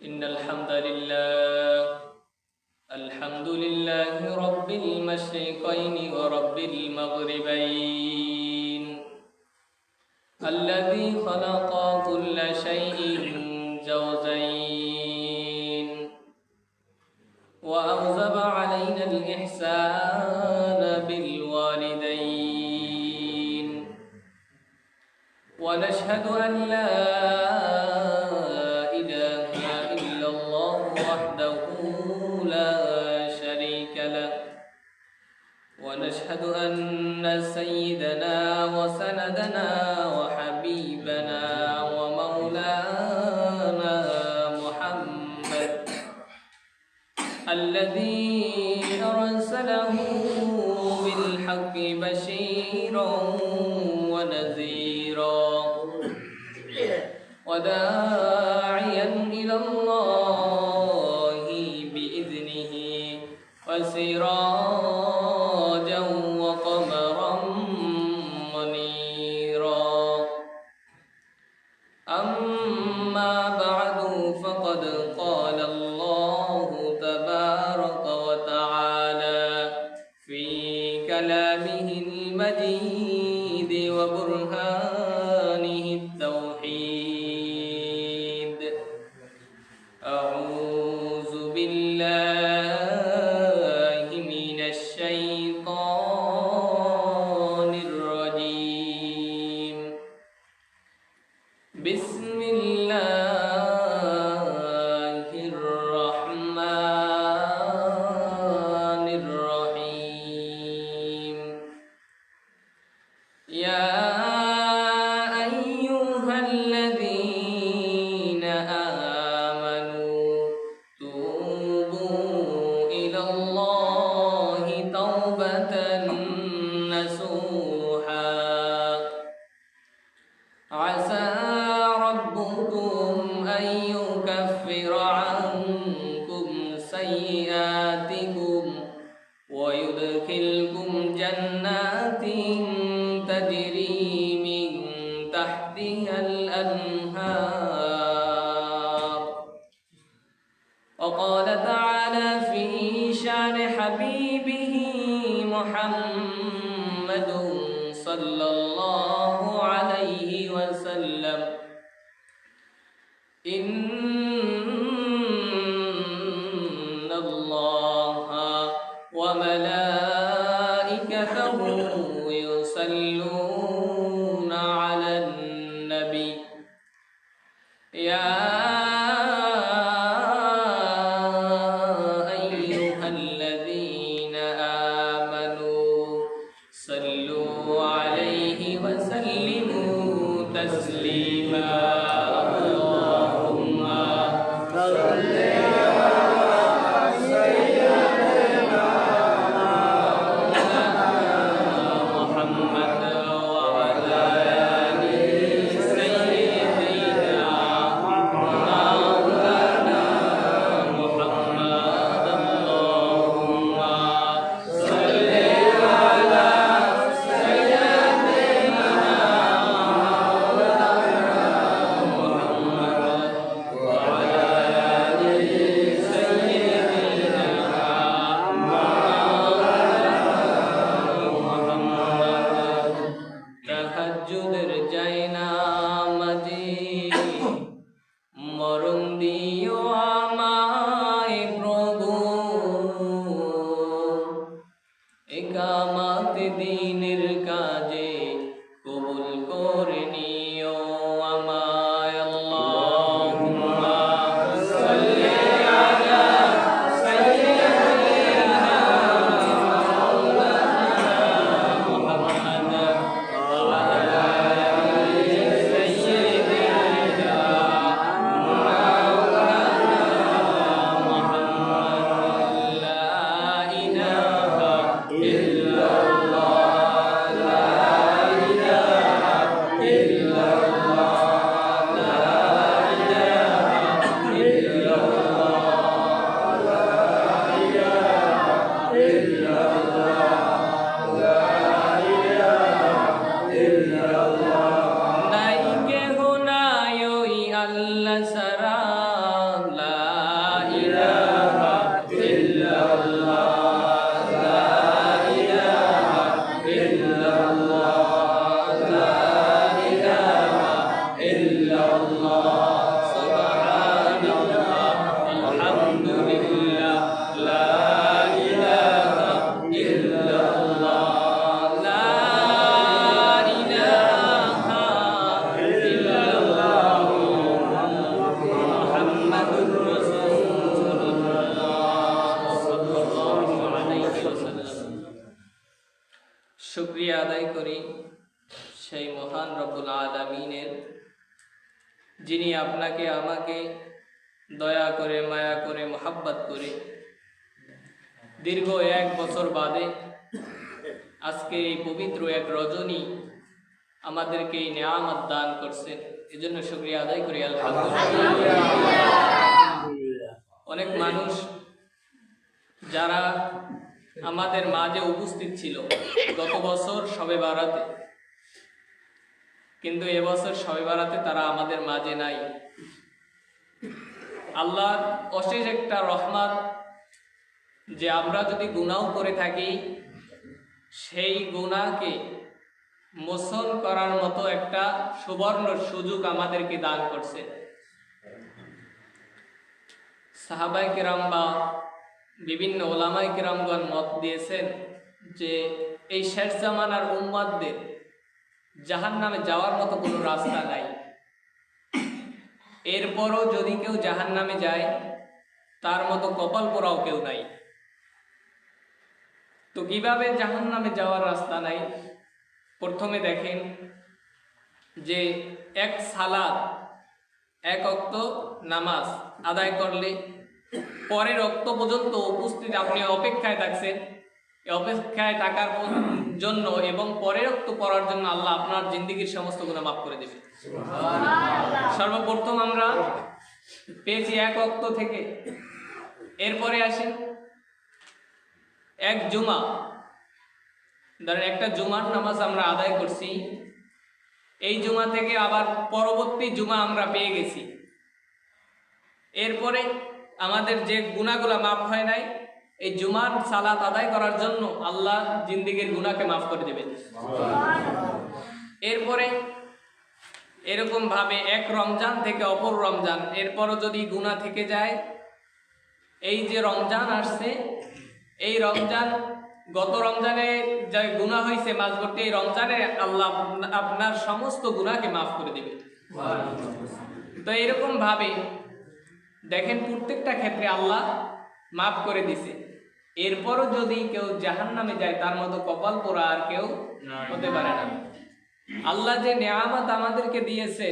إن الحمد لله رب المشرقين ورب المغربين الذي خلق كل شيء زوجين وأوجب علينا الإحسان بالوالدين ونشهد أن لا إله إلا الله وحده لا شريك له ونشهد أن سيدنا وسندنا وحبيبنا ومولانا محمد الذي أرسله بالحق بشيرا ونذيرا وداعيا إلى الله بإذنه وسراجا وقمرا منيرا أما بعد فقد قال الله تبارك وتعالى في كلامه المجيد وبرهانه التوحيد أعوذ بالله من الشيطان الرجيم بسم الله الرحمن الرحيم يا أيها الذين آمنوا توبوا إلى الله توبة نصوحا عسى ربكم أن يكفر عنكم سيئاتكم ويدخلكم جنات تجري من تحتها الأنهار وقال تعالى في شان حبيبه محمد صلى الله عليه وسلم إن الله وملائكته يصلون على النبي يا أيها الذين آمنوا صلوا عليه وسلموا تسليما اللهم صل তাহাজ্জুদের জায়নামাজে মরণ দিও আমায় প্রভু ইকামত দ্বীনের কাজে কবুল করে নিও আমায় আল্লাহুম্মা সাল্লি আলা সাইয়্যিদিনা আল্লাহ সারা লা করি সেই মহান রব্বুল আলামিনের, যিনি আপনাকে আমাকে দয়া করে, মায়া করে, মোহাব্বত করে দীর্ঘ 1 বছর বাদে আজকে এই পবিত্র এক রজনী আমাদেরকে এই নেয়ামত দান করছেন। এজন্য শুকরিয়া আদায় করি আলহামদুলিল্লাহ। অনেক মানুষ যারা আমাদের মাঝে উপস্থিত ছিল গত বছর শবে বারাতে, কিন্তু এবছর শবে বারাতে তারা আমাদের মাঝে নাই। আল্লাহর অশেষ একটা রহমত যে আমরা যদি গুনাহ করে থাকি সেই গুনাহকে মোচন করার মতো একটা সুবর্ণ সুযোগ আমাদেরকে দান করছে। সাহাবায়ে কেরাম বা বিভিন্ন ওলামায়ে কেরামগণ মত দিয়েছেন যে এই শেষ জামানার উম্মতদের জাহান্নামে যাওয়ার মতো কোনো রাস্তা নাই। এরপরও যদি কেউ জাহান্নামে যায় তার মতো কপাল পোড়াও কেউ নাই। তো কিভাবে জাহান্নামে যাওয়ার রাস্তা নাই? প্রথমে দেখেন যে এক সালাত, 1 ওয়াক্ত নামাজ আদায় করলে পরের ওয়াক্ত পর্যন্ত উপস্থিত আপনি অপেক্ষায় থাকছেন, এই অপেক্ষায় থাকার জন্য এবং পরের ওয়াক্ত পড়ার জন্য আল্লাহ আপনার জিন্দেগীর সমস্ত গুনাহ মাফ করে দেবে। সর্বপ্রথম আমরা পেয়েছি 1 ওয়াক্ত থেকে। এরপরে আসেন এক জুমা, ধরেন একটা জুমার নামাজ আমরা আদায় করছি, এই জুমা থেকে আবার পরবর্তী জুমা আমরা পেয়ে গেছি। এরপরে আমাদের যে গুনাহগুলো মাফ হয় নাই, এই জুমার সালাত আদায় করার জন্য আল্লাহ জিন্দেগীর গুনাহকে মাফ করে দেবেন। এরপরে এরকম ভাবে এক রমজান থেকে অপর রমজান, এরপরও যদি গুনাহ থেকে যায়, এই যে রমজান আসছে, এই রমজান গত রমজানে যে গুনাহ হয়েছে মাঝবর্তী, এই রমজানে আল্লাহ আপনার সমস্ত গুনাহকে মাফ করে দেবে। তো এরকম ভাবে দেখেন প্রত্যেকটা ক্ষেত্রে আল্লাহ মাফ করে দিছে। এরপরও যদি কেউ জাহান্নামে যায় তার মতো কপাল পোড়া আর কেউ হতে পারে না। আল্লাহ যে নেয়ামত আমাদেরকে দিয়েছে,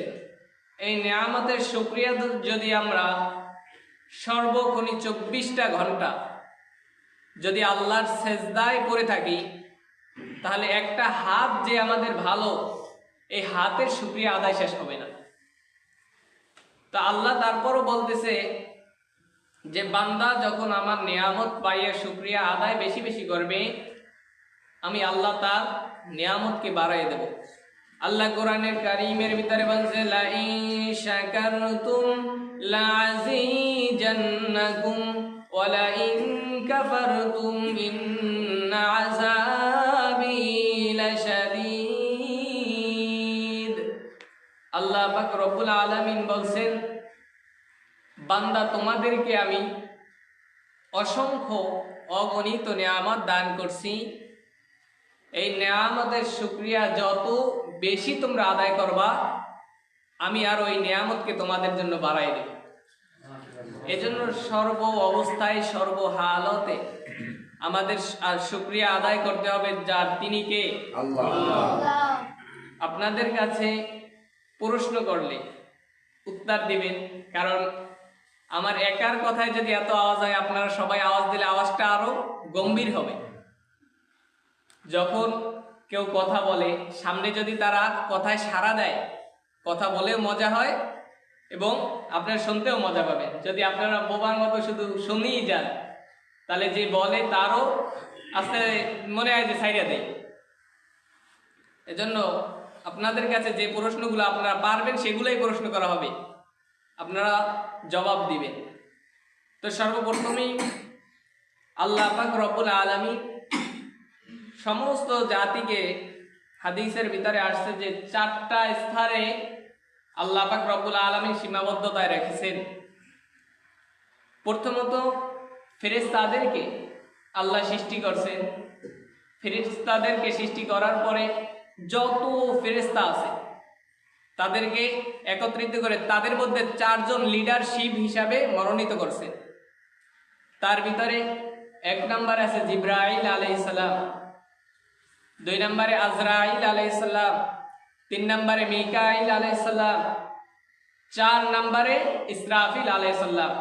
এই নেয়ামতের শুকরিয়া যদি আমরা সর্বক্ষণই 24টা ঘন্টা যদি আল্লাহর সেজদায় পড়ে থাকি, তাহলে একটা হাত যে আমাদের ভালো, এই হাতের শুকরিয়া আদায় শেষ হবে না। তা আল্লাহ তারপরও বলতেছে যে বান্দা যখন আমার নিয়ামত পাইয়ে শুকরিয়া আদায় বেশি বেশি করবে, আমি আল্লাহ তার নিয়ামতকে বাড়াইয়ে দেব। আল্লাহ কোরআনের কারীমের ভিতরে বলছে লা ইন শাকারতুম লাযিদান্নাকুম ওয়া লা ইন কাফারতুম ইন্না আযাবি লাশাদীদ। আল্লাহ পাক রব্বুল আলামিন বলছেন, বান্দা তোমাদেরকে আমি অসংখ্য অগণিত নিয়ামত দান করছি, এই নিয়ামতের শুকরিয়া যত বেশি তোমরা আদায় করবা, আমি আর ওই নিয়ামতকে তোমাদের জন্য বাড়াই দেব। এজন্য সর্ব অবস্থায় সর্বহালতে আমাদের শুকরিয়া আদায় করতে হবে, যার তিনি কে? আল্লাহ। আপনাদের কাছে প্রশ্ন করলে উত্তর দিবেন, কারণ আমার একার কথায় যদি এত আওয়াজ হয়, আপনারা সবাই আওয়াজ দিলে আওয়াজটা আরো গম্ভীর হবে। যখন কেউ কথা বলে, সামনে যদি তারা কথায় সাড়া দেয়, কথা বলেও মজা হয় এবং আপনারা শুনতেও মজা পাবেন। যদি আপনারা বোবার মতো শুধু শুনেই যান, তাহলে যে বলে তারও আস্তে মনে হয় যে সাইডা দেয়। এজন্য আপনাদের কাছে যে প্রশ্নগুলো আপনারা পারবেন সেগুলোই প্রশ্ন করা হবে, আপনারা জবাব দিবেন। তো সর্বপ্রথমেই আল্লাহ পাক রব্বুল আলামিন সমস্ত জাতিকে, হাদিসের ভিতরে আসছে যে 4টা স্থানে আল্লাহ পাক রব্বুল আলামিন সীমাবদ্ধতায় রেখেছেন। প্রথমত ফেরেশতাদেরকে আল্লাহ সৃষ্টি করছেন। ফেরেশতাদেরকে সৃষ্টি করার পরে যত ফেরেশতা আছে তাদেরকে একত্রিত করে তাদের মধ্যে 4 জন লিডারশিপ হিসাবে মনোনীত করছেন। তার ভিতরে 1 নম্বরে আছে জিবরাইল আলাইহিস সালাম, 2 নম্বরে আজরাইল আলাইহিস সালাম, 3 নম্বরে মিকাইল আলাইহিস সালাম, 4 নম্বরে ইসরাফিল আলাইহিস সালাম।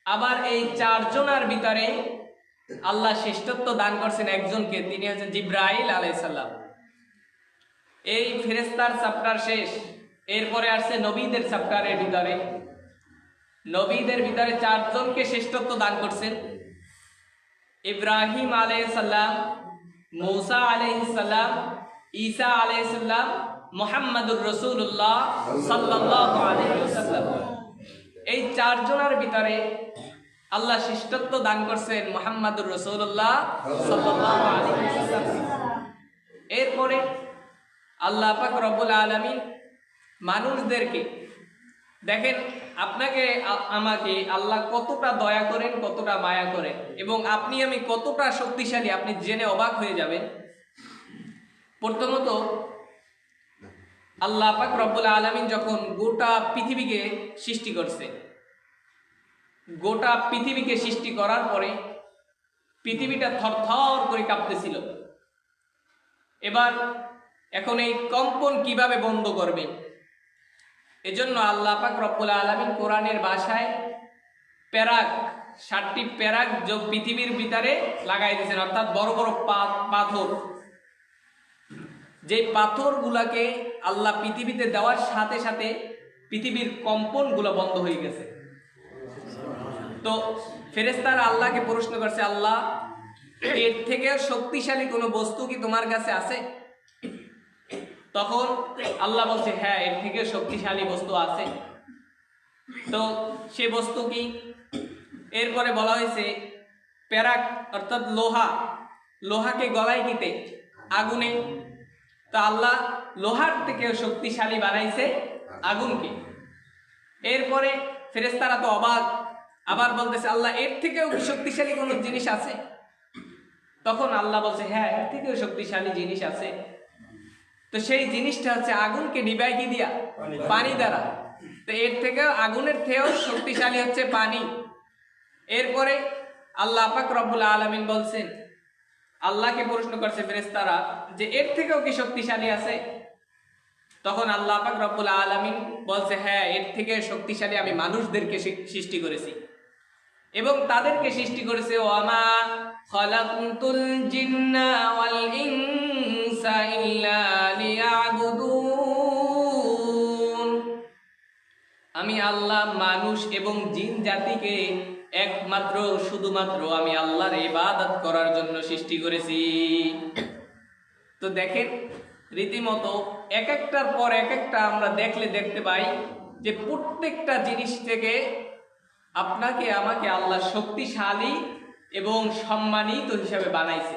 আবার এই 4 জনের ভিতরে আল্লাহ শ্রেষ্ঠত্ব দান করছেন একজনকে, তিনি হচ্ছেন জিব্রাইল আলাইহিস সালাম। এই ফেরেশতার চ্যাপ্টার শেষ, এরপরে আসছে নবীদের চ্যাপ্টারের ভিতরে। নবীদের ভিতরে 4 জনকে শ্রেষ্ঠত্ব দান করছেন, ইব্রাহিম আলাইহিস সালাম, মূসা আলাইহিস সালাম, ঈসা আলাইহিস সালাম, মুহাম্মাদুর রাসূলুল্লাহ সাল্লাল্লাহু আলাইহি ওয়াসাল্লাম। এই 4 জনের ভিতরে আল্লাহ শ্রেষ্ঠত্ব দান করছেন মুহাম্মাদুর রাসূলুল্লাহ সাল্লাল্লাহু আলাইহি ওয়াসাল্লাম। এরপরে আল্লাহ পাক রব্বুল আলামিন মানুষদেরকে, দেখেন আপনাকে আমাকে আল্লাহ কতটা দয়া করেন, কতটা মায়া করেন, এবং আপনি আমি কতটা শক্তিশালী আপনি জেনে অবাক হয়ে যাবেন। প্রথমত আল্লাহ পাক রব্বুল আলামিন যখন গোটা পৃথিবীকে সৃষ্টি করছে, গোটা পৃথিবীকে সৃষ্টি করার পরে পৃথিবীটা থরথর করে কাঁপতেছিল। এখন এই কম্পন কিভাবে বন্ধ করবেন? এজন্য আল্লাহ পাক রব্বুল আলামিন কোরআনের ভাষায় প্যারাক, 7টি প্যারাক পৃথিবীর ভিতরে লাগাই দিয়েছেন, অর্থাৎ বড় বড় পাথর। যে পাথরগুলাকে আল্লাহ পৃথিবীতে দেওয়ার সাথে সাথে পৃথিবীর কম্পনগুলো বন্ধ হয়ে গেছে। তো ফেরেশতারা আল্লাহকে প্রশ্ন করছে, আল্লাহ এর থেকে শক্তিশালী কোনো বস্তু কি তোমার কাছে আছে? তখন আল্লাহ বলছে, হ্যাঁ, এর থেকে শক্তিশালী বস্তু আছে। তো সে বস্তু কি? এরপরে বলা হয়েছে প্যারাক, অর্থাৎ লোহাকে গলায় দিতে আগুনে। তা আল্লাহ লোহার থেকেও শক্তিশালী বানাইছে আগুনকে। এরপরে ফেরেশতারা তো অবাক, আবার বলতেছে, আল্লাহ এর থেকেও শক্তিশালী কোনো জিনিস আছে? তখন আল্লাহ বলছে, হ্যাঁ, এর থেকেও শক্তিশালী জিনিস আছে। তো সেই জিনিসটা হচ্ছে আগুনকে নিভাই কি দিয়া? পানি দ্বারা। তো এর থেকেও, আগুনের থেকেও শক্তিশালী হচ্ছে পানি। এরপরে আল্লাহ পাক রব্বুল আলামিন বলছেন, আল্লাহকে প্রশ্ন করছে ফেরেশতারা যে এর থেকেও কি শক্তিশালী আছে? তখন আল্লাহ পাক রব্বুল আলামিন বলছে, হ্যাঁ, এর থেকে শক্তিশালী আমি মানুষদেরকে সৃষ্টি করেছি এবং তাদেরকে সৃষ্টি করেছে। ওয়ামা খালাকতুল জিন্না ওয়াল ইনসা ইল্লা লিয়াবুদুন। আমি আল্লাহ মানুষ এবং জিন জাতিকে একমাত্র শুধুমাত্র আমি আল্লাহর ইবাদত করার জন্য সৃষ্টি করেছি। তো দেখেন, রীতিমতো এক একটার পর এক একটা আমরা দেখতে পাই যে প্রত্যেকটা জিনিস থেকে আপনাকে আমাকে আল্লাহ শক্তিশালী এবং সম্মানিত হিসাবে বানাইছে।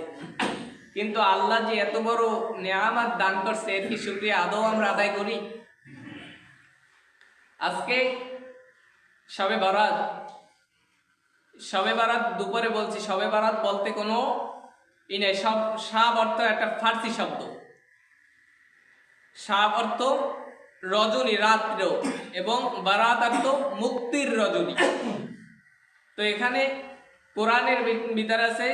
কিন্তু আল্লাহ যে এত বড় নেয়ামত দান করছে, এর কি শুকরিয়া আদৌ আমরা আদায় করি? আজকে শবে বরাত, দুপুরে বলছি, শবে বরাত বলতে কোনো নেই। শাব অর্থ একটা ফার্সি শব্দ। শাব অর্থ রজনী, রাত্র, এবং বারাত অর্থ মুক্তির রজনী। তো এখানে কোরআনের ভিতরে আছে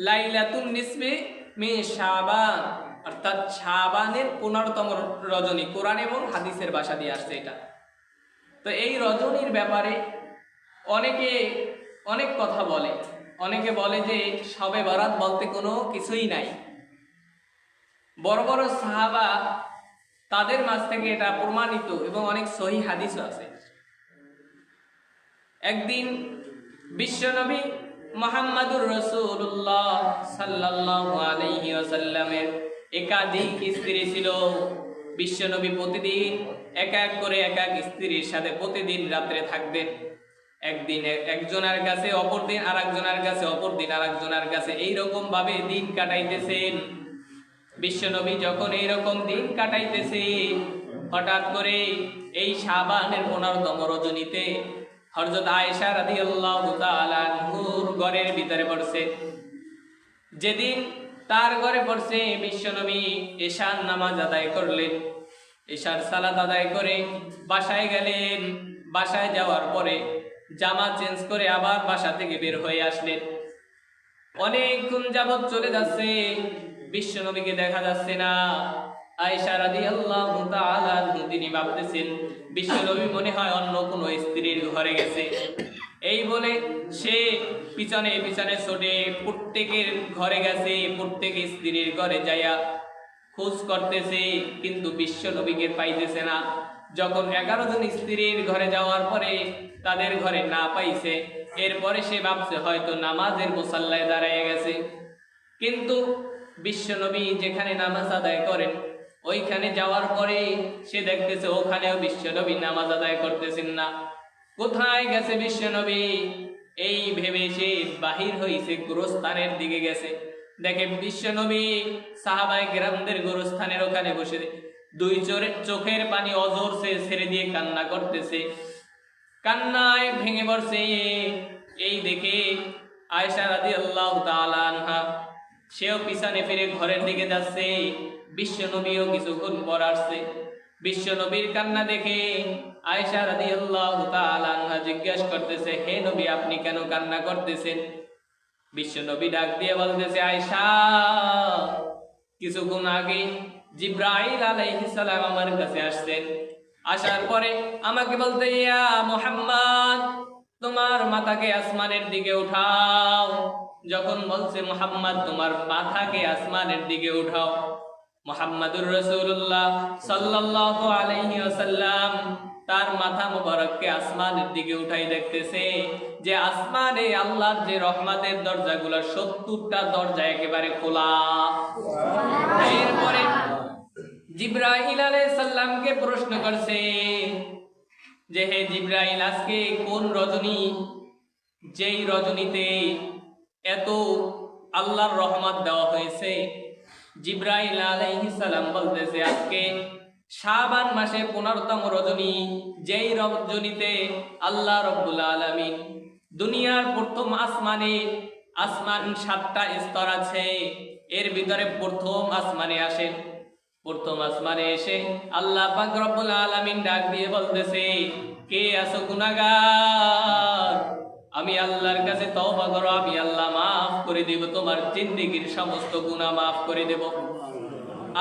লাইলাতুন নিসফি মিন শাবান, অর্থাৎ শাবানের 15তম রজনী। কোরআন এবং হাদিসের ভাষা দিয়ে আসছে এটা। তো এই রজনীর ব্যাপারে অনেকে অনেক কথা বলে। অনেকে বলে যে শবে বরাত বলতে কোনো কিছুই নাই। বড় বড় সাহাবা, তাদের মাঝ থেকে এটা প্রমাণিত এবং অনেক সহিহ হাদিসও আছে। একদিন বিশ্বনবী মুহাম্মাদুর রাসূলুল্লাহ সাল্লাল্লাহু আলাইহি ওয়াসাল্লামের একাধিক স্ত্রী ছিল। বিশ্বনবী প্রতিদিন এক এক করে এক এক স্ত্রীর সাথে প্রতিদিন রাত্রে থাকতেন। একদিন একজনের কাছে, অপরদিন আরেকজনের কাছে, অপরদিন আরেকজনের কাছে, এইরকম ভাবে দিন কাটাইতেছেন। বিশ্বনবী যখন এইরকম দিন কাটাইতেছে, হঠাৎ করে এই শাবানের 15তম রজনীতে হযরত আয়েশা রাদিয়াল্লাহু তাআলা আনহুর ঘরের ভিতরে পড়ছে। যেদিন তার ঘরে পড়ছে, বিশ্বনবী এশার নামাজ আদায় করলেন। এশার সালাত আদায় করে বাসায় গেলেন। বাসায় যাওয়ার পরে জামা চেঞ্জ করে আবার বাসা থেকে বের হয়ে আসলেন। অনেকক্ষণ যাবত চলে যাচ্ছে, বিশ্ব নবীকে দেখা যাচ্ছে না। আয়েশা রাদিয়াল্লাহু তাআলা তিনি ভাবতেছেন বিশ্ব নবী মনে হয় অন্য কোনো স্ত্রীর ঘরে গেছে। এই বলে সে পিছনে পিছনে ছুটে প্রত্যেকের ঘরে গেছে, প্রত্যেক স্ত্রীর ঘরে যাইয়া খোঁজ করতেছে, কিন্তু বিশ্ব নবীকে পাইতেছে না। যখন 11 জন স্ত্রীর ঘরে যাওয়ার পরে তাদের ঘরে না পাইছে, এরপরে সে ভাবছে হয়তো নামাজের মুসাল্লায় দাঁড়ায় গেছে। কিন্তু বিশ্ব নবী যেখানে নামাজ আদায় করেন ওইখানে যাওয়ার পরে সে দেখতেছে ওখানেও বিশ্ব নবী নামাজ আদায় করতেছেন না। কোথায় গেছে বিশ্ব নবী এই ভেবে সে বাহির হইছে, গোরস্থানের দিকে গেছে। দেখে বিশ্ব নবী সাহাবায়ে কেরামদের গোরস্থানের ওখানে বসে দুই চোখের পানি অজর সে ছেড়ে দিয়ে কান্না করতেছে, কান্নায় ভেঙে পড়ছে। এই দেখে আয়েশা রাদিয়াল্লাহু তাআলা আনহা সেও পিছনে ফিরে ঘরের দিকে যাচ্ছে। বিশ্ব নবীও কিছুক্ষণ পর আসছে। বিশ্ব নবীর কান্না দেখে আয়েশা রাদিয়াল্লাহু তাআলা আনহা জিজ্ঞাসা করতেছে, হে নবী আপনি কেন কান্না করতেছেন? বিশ্ব নবী ডাক দিয়ে বলতেছে, আয়েশা কিছুক্ষণ আগে জিবরাইল আলাইহিস সালাম আমার কাছে আসছেন, আসার পরে আমাকে বলতে, ইয়া মুহাম্মদ তোমার মাথাকে আসমানের দিকে উঠাও। যখন বলছে মুহাম্মদ তোমার মাথাকে আসমানের দিকে উঠাও, মুহাম্মাদুর রাসূলুল্লাহ সাল্লাল্লাহু আলাইহি ওয়াসাল্লাম তার মাথা মুবারককে আসমানের দিকে উঠাই দেখতেছে যে আসমানে আল্লাহর যে রহমতের দরজাগুলো 70টা দরজা একেবারে খোলা। এরপরে জিবরাইল আলাইহিস সালামকে প্রশ্ন করছে যে হে জিবরাইল আজকে কোন রজনী, যেই রজনীতে এত আল্লাহর রহমত দেওয়া হয়েছে? জিবরাইল আলাইহিস সালাম বলতেছে আজকে শাবান মাসে 15তম রজনী, যেই রজনীতে আল্লাহ রাব্বুল আলামিন দুনিয়ার প্রথম আসমানে, আসমান 7টা স্তর আছে, এর ভিতরে প্রথম আসমানে আসেন। প্রথম আসমানে এসে আল্লাহ পাক রব্বুল আলামিন ডাক দিয়ে বলতেছে, কে আছো গুনাহগার? আমি আল্লাহর কাছে তওবা করো, আমি আল্লাহ মাফ করে দেব, তোমার জিন্দেগীর সমস্ত গুনাহ মাফ করে দেব।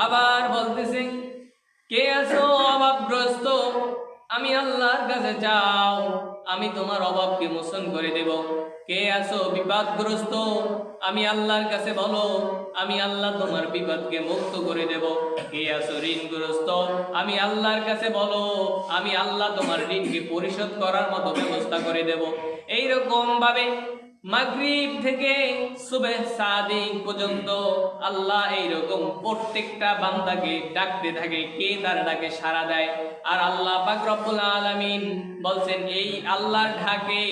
আবার বলতেছে, কে আছো অভাবগ্রস্ত? আমি আল্লাহর কাছে যাও, আমি তোমার অভাবকে মোচন করে দেব। কে আছো বিপদগ্রস্ত? আমি আল্লাহর কাছে বলো, আমি আল্লাহ তোমার বিপদকে মুক্ত করে দেব। কে আছো ঋণগ্রস্ত? আমি আল্লাহর কাছে বলো, আমি আল্লাহ তোমার ঋণকে পরিশোধ করার মতো ব্যবস্থা করে দেব। এইরকম ভাবে মাগরিব থেকে সুবহ সাদিক পর্যন্ত আল্লাহ এইরকম প্রত্যেকটা বান্দাকে ডাকতে থাকে, কে তার ডাকে সাড়া দেয়। আর আল্লাহ পাক রব্বুল আলামিন বলছেন এই আল্লাহর ডাকে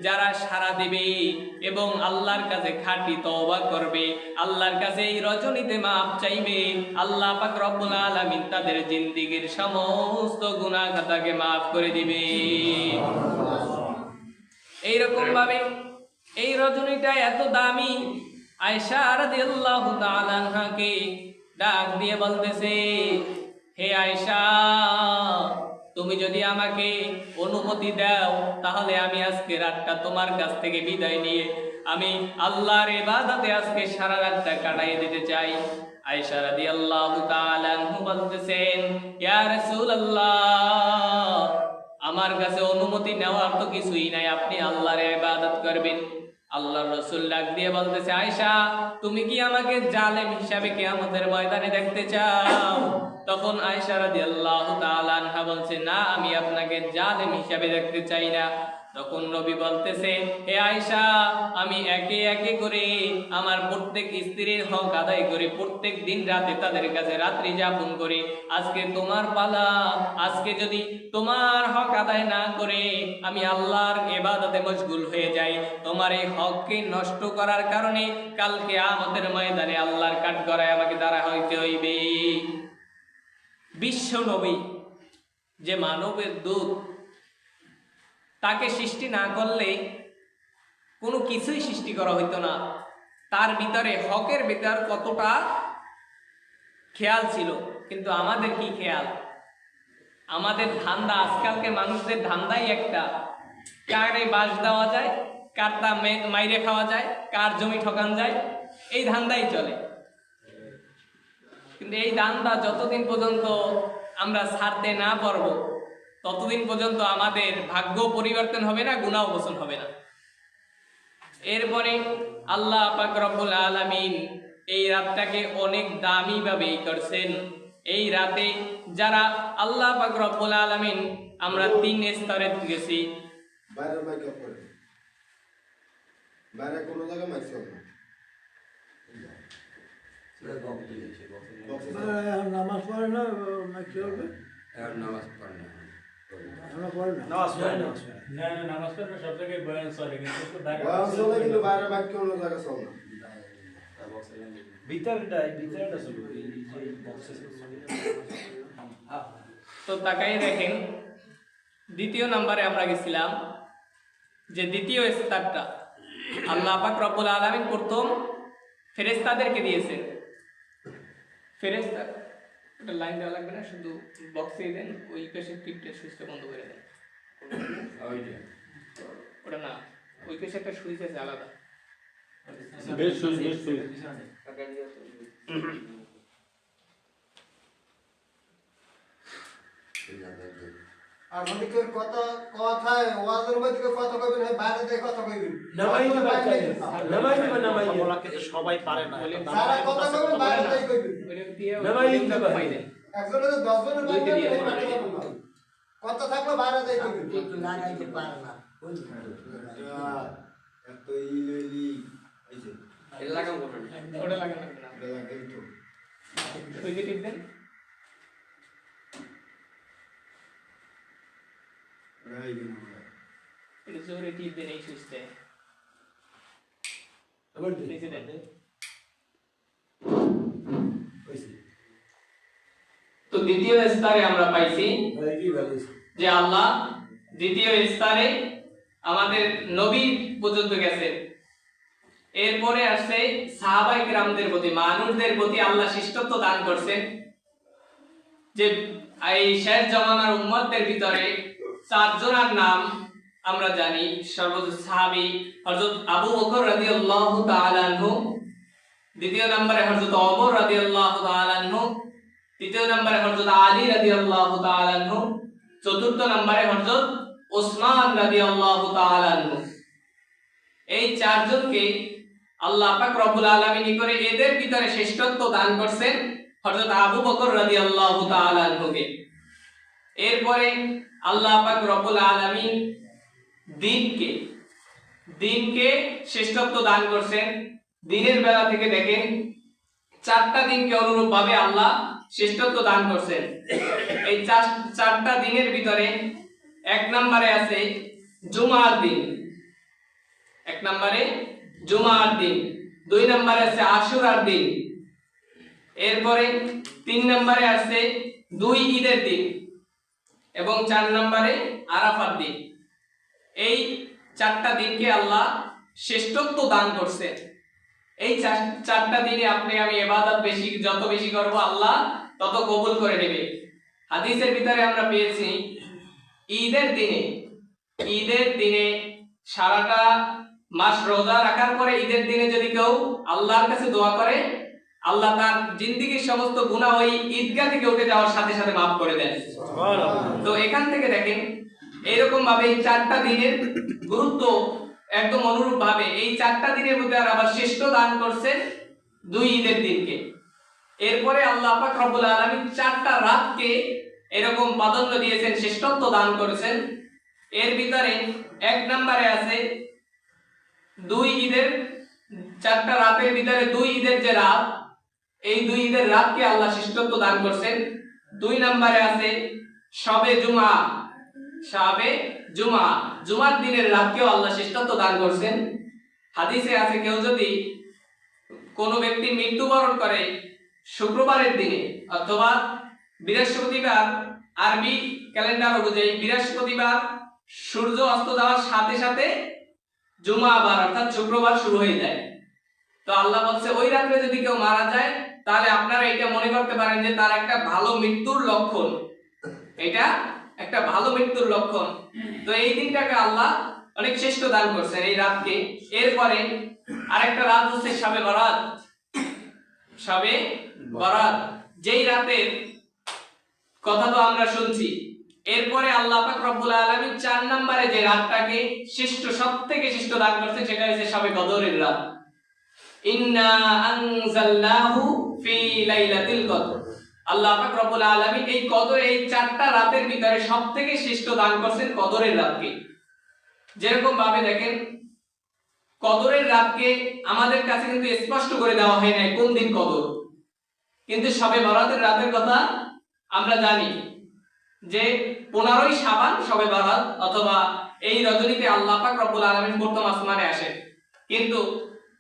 যারা সাড়া দেবে এবং আল্লাহর কাছে খাঁটি তওবা করবে, আল্লাহর কাছে এই রজনীতে মাফ চাইবে, আল্লাহ পাক রব্বুল আলামিন তাদের জিন্দেগীর সমস্ত গুনাহ খাতাকে মাফ করে দিবে। এইরকম ভাবে এই রজনীটা এত দামি। আয়েশা রাদিয়াল্লাহু তাআলা আনহাকে ডাক দিয়ে বলতেছে, হে আয়েশা তুমি যদি আমাকে অনুমতি দাও তাহলে আমি আজকে রাতটা তোমার কাছ থেকে বিদায় নিয়ে আমি আল্লাহর ইবাদতে আজকে সারা রাতটা কাটাই দিতে চাই। আয়েশা রাদিয়াল্লাহু তাআলা আনহা বলতেছেন, ইয়া রাসূলুল্লাহ আমার কাছে অনুমতি নেওয়ার তো কিছুই নাই, আপনি আল্লাহর ইবাদত করবেন। আল্লাহর রাসূল ডাক দিয়ে বলতেছে, আয়েশা তুমি কি আমাকে জালেম হিসাবে কিয়ামতের ময়দানে দেখতে চাও? তখন আয়েশা রাদিয়াল্লাহু তাআলা আনহা বলছে, না আমি আপনাকে জালেম হিসাবে দেখতে চাই না। তখন নবী বলতেছে, হে আয়েশা আমি একে একে করে আমার প্রত্যেক স্ত্রীর হক আদায় করে প্রত্যেক দিন রাতে তাদের কাছে রাত্রি যাপন করি, আজকে তোমার পালা। আজকে যদি তোমার হক আদায় না করে আমি আল্লাহর ইবাদতে মশগুল হয়ে যাই, তোমার এই হককে নষ্ট করার কারণে কালকে কিয়ামতের ময়দানে আল্লাহর কাঠগড়ায় আমাকে দাঁড়া হইতে হইবে। বিশ্ব নবী যে মানবের দূত, তাকে সৃষ্টি না করলে কোনো কিছুই সৃষ্টি করা হইতো না। তার ভিতরে হকের ভিতর কতটা খেয়াল ছিল, কিন্তু আমাদের কি খেয়াল? আমাদের ধান্দা, আজকালকে মানুষদের ধান্দাই একটা, কারে বাস দেওয়া যায়, কার তা মাইরে খাওয়া যায়, কার জমি ঠকান যায়, এই ধান্দাই চলে। কিন্তু এই দানটা যতদিন পর্যন্ত আমরা ছাড়তে না পারবো ততদিন পর্যন্ত আমাদের ভাগ্য পরিবর্তন হবে না, গুনাহ মোচন হবে না। এরপরে আল্লাহ পাক রব্বুল আলামিন এই রাতটাকে অনেক দামি ভাবে করছেন। এই রাতে যারা আল্লাহ পাক রব্বুল আলামিন, আমরা 3 স্তরে গেছি। বাইরের মাইক অফ করে, বাইরে কোনো জায়গায় মাইক চলবে না। নামাজ পড়ে না, মাইক চলবে। নামাজ পড়ে না, আমরা পড়ে না, নামাজ পড়ে না, নামাজ পড়ে না, সব জায়গায় বয়ান চলে, কিন্তু বয়ান চলে, কিন্তু বাইরের মাইক কোনো জায়গায় চলে না। ভিতরটা চলবে। তো তাকাই দেখেন, দ্বিতীয় নম্বরে আমরা গেছিলাম যে দ্বিতীয় স্তরটা আল্লাহ পাক রব্বুল আলামিন প্রথম ফেরেশতাদেরকে দিয়েছেন। ফেরেশতা ওটা লাইন দেওয়া লাগবে না, শুধু বক্সে দেন, ওই পাশে টিপটে সুইচটা বন্ধ করে দেন। ওটা না, ওই পাশে একটা সুইচ আছে আলাদা। আর অনেকের কথায় ওয়াজের মধ্যে কথা কইবেন, বাইরে থেকে কথা কইবেন। সবাই পারে না, যারা কথা কইবেন বাইরে থেকে কইবেন। একজনের 10 জনের বাইরে থেকে কথা থাকলে বাইরে থেকে কইবেন। একটু লাগাইতে পারে না। এত ইলেলি এই যে এটা লাগাম কোন ওটা লাগানো লাগবে না, এটা লাগাই তো ওই যে টিপ দেন। রাই গেল এটা জোরে টিপ দেন এই সুইচটায়। আবার নিচে দেন। তো দ্বিতীয় স্তরে আমরা পাইছি যে আল্লাহ দ্বিতীয় স্তরে আমাদের নবী পর্যন্ত গেছেন। এরপরে আসছে সাহাবায়ে কিরামদের প্রতি, মানুষদের প্রতি আল্লাহ শিষ্টত্ব দান করছেন। যে এই শেষ জামানার উম্মতদের ভিতরে 4 জনের নাম আমরা জানি। সর্বোচ্চ সাহাবী হযরত আবু বকর রাদিয়াল্লাহু তাআলা আনহু, দ্বিতীয় নম্বরে হযরত ওমর রাদিয়াল্লাহু তাআলা আনহু, তৃতীয় নম্বরে হযরত আলী রাদিয়াল্লাহু তাআলা আনহু, চতুর্থ নম্বরে হযরত ওসমান রাদিয়াল্লাহু তাআলা আনহু। এই 4 জনকে আল্লাহ পাক রব্বুল আলামিন করে এদের ভিতরে শ্রেষ্ঠত্ব দান করছেন হযরত আবু বকর রাদিয়াল্লাহু তাআলা আনহুকে। এরপরে আল্লাহ পাক রব্বুল আলামিন দিনকে শ্রেষ্ঠত্ব দান করছেন। দিনের বেলা থেকে দেখেন 4টা দিনকে অনুরূপভাবে আল্লাহ শ্রেষ্ঠত্ব দান করছেন। এই 4টা দিনের ভিতরে 1 নম্বরে আছে জুমার দিন, 1 নম্বরে জুমার দিন, 2 নম্বরে আছে আশুরার দিন, এরপরে 3 নম্বরে আছে 2 ঈদের দিন এবং 4 নম্বরে আরাফার দিন। এই 4টা দিনকে আল্লাহ শ্রেষ্ঠত্ব দান করছে। এই 4টা দিনে আপনি আমি ইবাদত যত বেশি করব আল্লাহ তত কবুল করে নেবে। হাদিসের ভিতরে আমরা পেয়েছি ঈদের দিনে সারাটা মাস রোজা রাখার পরে ঈদের দিনে যদি কেউ আল্লাহর কাছে দোয়া করে, আল্লাহ তার জিন্দেগীর সমস্ত গুনাহ ওই ঈদগাহ থেকে উঠে যাওয়ার সাথে সাথে মাফ করে দেন। তো এখান থেকে দেখেন এরকম ভাবে এই 4টা দিনের গুরুত্ব একদম অনুরূপ ভাবে এই 4টা দিনের মধ্যে আবার শ্রেষ্ঠ দান করছেন 2 ঈদের দিনকে। এরপরে আল্লাহ পাক রব্বুল আলামিন 4টা রাতকে এরকম প্রাধান্য দিয়েছেন, শ্রেষ্ঠত্ব দান করেছেন। এর ভিতরে 1 নম্বরে আছে 2 ঈদের 4টা রাতের ভিতরে 2 ঈদের যে রাত, এই 2 ঈদের রাতকে আল্লাহ শ্রেষ্ঠত্ব দান করছেন। 2 নম্বরে আছে শবে জুমা, জুমার দিনের রাতকেও আল্লাহ শ্রেষ্ঠত্ব দান করছেন। হাদিসে আছে কেউ যদি কোনো ব্যক্তি মৃত্যুবরণ করে শুক্রবারের দিনে অথবা বৃহস্পতিবার, আরবি ক্যালেন্ডার অনুযায়ী বৃহস্পতিবার সূর্য অস্ত যাওয়ার সাথে সাথে জুমাবার অর্থাৎ শুক্রবার শুরু হয়ে যায়। তো আল্লাহ বলছে ওই রাতে যদি কেউ মারা যায় তাহলে আপনারা এটা মনে করতে পারেন যে তার একটা ভালো মৃত্যুর লক্ষণ, এটা একটা ভালো মৃত্যুর লক্ষণ। তো এই দিনটাকে আল্লাহ অনেক শ্রেষ্ঠ দান করছেন এই রাতকে। এরপরে আরেকটা রাত হচ্ছে শবে বরাত, যেই রাতের কথা তো আমরা শুনছি, এরপরে আল্লাহ পাক রব্বুল আলামিন 4 নম্বরে যে রাতটাকে শ্রেষ্ঠ, সবথেকে শ্রেষ্ঠ দান করছেন সেটা হচ্ছে শবে কদরের রাত। ইন্না আনজালনাহু ফি লাইলাতিল কদর। আল্লাহ পাক রব্বুল আলামিন এই কদর, এই 4টা রাতের ভিতরে সবথেকে শ্রেষ্ঠ দান করছেন কদরের রাতকে। যেরকম ভাবে দেখেন, কদরের রাতকে আমাদের কাছে কিন্তু স্পষ্ট করে দেওয়া হয় না কোন দিন কদর, কিন্তু শবে বরাতের রাতের কথা আমরা জানি যে 15ই শাবান শবে বরাত, অথবা এই রজনীতে আল্লাহ পাক রব্বুল আলামিন প্রথম আসমানে আসেন, কিন্তু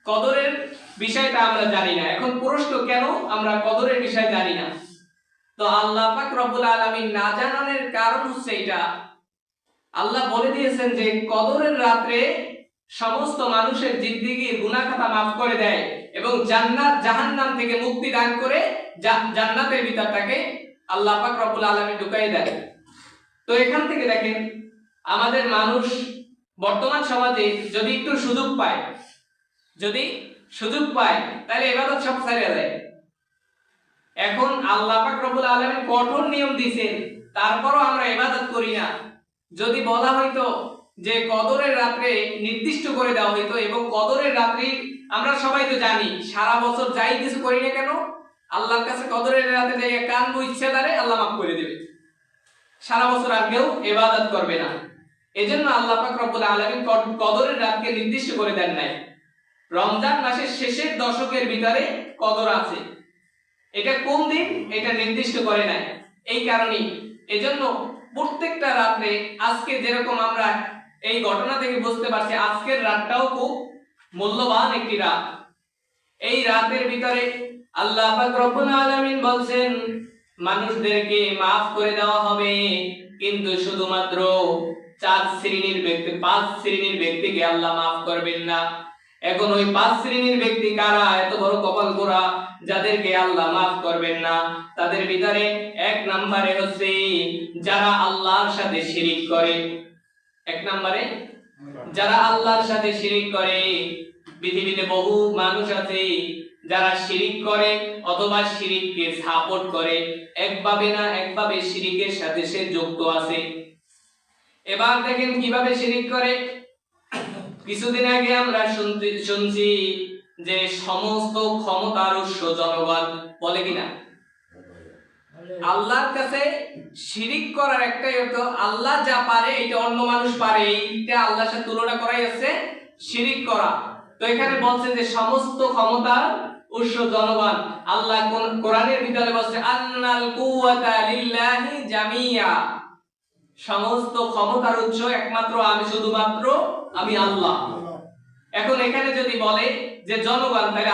কদরের বিষয়টা আমরা জানি না। এখন প্রশ্ন, কেন আমরা কদরের বিষয় জানি না? তো আল্লাহ পাক রব্বুল আলামিন না জানানোর কারণ হচ্ছে এটা, আল্লাহ বলে দিয়েছেন যে কদরের রাতে সমস্ত মানুষের জিন্দেগির গুনাহ খাতা মাফ করে দেয় এবং জান্নাত জাহান্নাম থেকে মুক্তি দান করে জান্নাতের ভিতরটাকে আল্লাহ পাক রব্বুল আলামিন ঢুকাই দেয়। তো এখান থেকে দেখেন, আমাদের মানুষ বর্তমান সমাজে যদি একটু সুযোগ পায়, তাহলে ইবাদত সব ছেড়ে দেয়। এখন আল্লাহ পাক রব্বুল আলামিন কঠোর নিয়ম দিয়েছেন, তারপরও আমরা ইবাদত করি না। যদি বলা হইতো যে কদরের রাতে নির্দিষ্ট করে দেওয়া হইতো, এবং কদরের রাতে আমরা সবাই তো জানি সারা বছর যাই কিছু করি না কেন, আল্লাহর কাছে কদরের রাতে যাই কানবো ইচ্ছাদারে আল্লাহ মাফ করে দেবে, সারা বছর আর কেউ ইবাদত করবে না। এজন্য আল্লাহ পাক রব্বুল আলামিন কদরের রাতকে নির্দিষ্ট করে দেন নাই। রমজান মাসের শেষের দশকের ভিতরে কদর আছে, এটা কোন দিন এটা নির্দিষ্ট করে নাই। এই কারণেই এজন্য প্রত্যেকটা রাতে, আজকে যেরকম আমরা এই ঘটনা থেকে বুঝতে পারছি আজকের রাতটাও খুব মূল্যবান একটি রাত। এই রাতের ভিতরে আল্লাহ পাক রব্বুল আলামিন বলছেন মানুষদেরকে maaf করে দেওয়া হবে, কিন্তু শুধুমাত্র 5 শ্রেণীর ব্যক্তিকে আল্লাহ maaf করবেন না। এখন ওই 5 শ্রেণীর ব্যক্তি কারা? এত বড় কপাল পোড়া যাদেরকে আল্লাহ maaf করবেন না, তাদের ভিতরে 1 নম্বরে হচ্ছে যারা আল্লাহর সাথে শিরিক করে। 1 নম্বরে যারা আল্লাহর সাথে শিরিক করে। পৃথিবীতে বহু মানুষ আছে যারা শিরিক করে অথবা শিরিককে সাপোর্ট করে, একভাবে না একভাবে শিরিকের সাথে সে যুক্ত আছে। এবার দেখেন কিভাবে শিরিক করে। কিছুদিন আগে আমরা শুনছি যে সমস্ত ক্ষমতার উৎস জনগণ, বলে কিনা? আল্লাহর কাছে শিরিক করার একটাই অর্থ, আল্লাহ যা পারে এটা অন্য মানুষ পারে, এইটা আল্লাহর সাথে তুলনা করাই হচ্ছে শিরিক করা। তো এখানে বলছে যে সমস্ত ক্ষমতার উৎস জনগণ। আল্লাহ কোরআনের ভিতরে বলছে আন্নাল কুওয়াতা লিল্লাহি জামিয়া, সমস্ত ক্ষমতার উৎস একমাত্র আমি, শুধুমাত্র আমি আল্লাহ। এখন এখানে যদি বলে যে জনগণ, তাহলে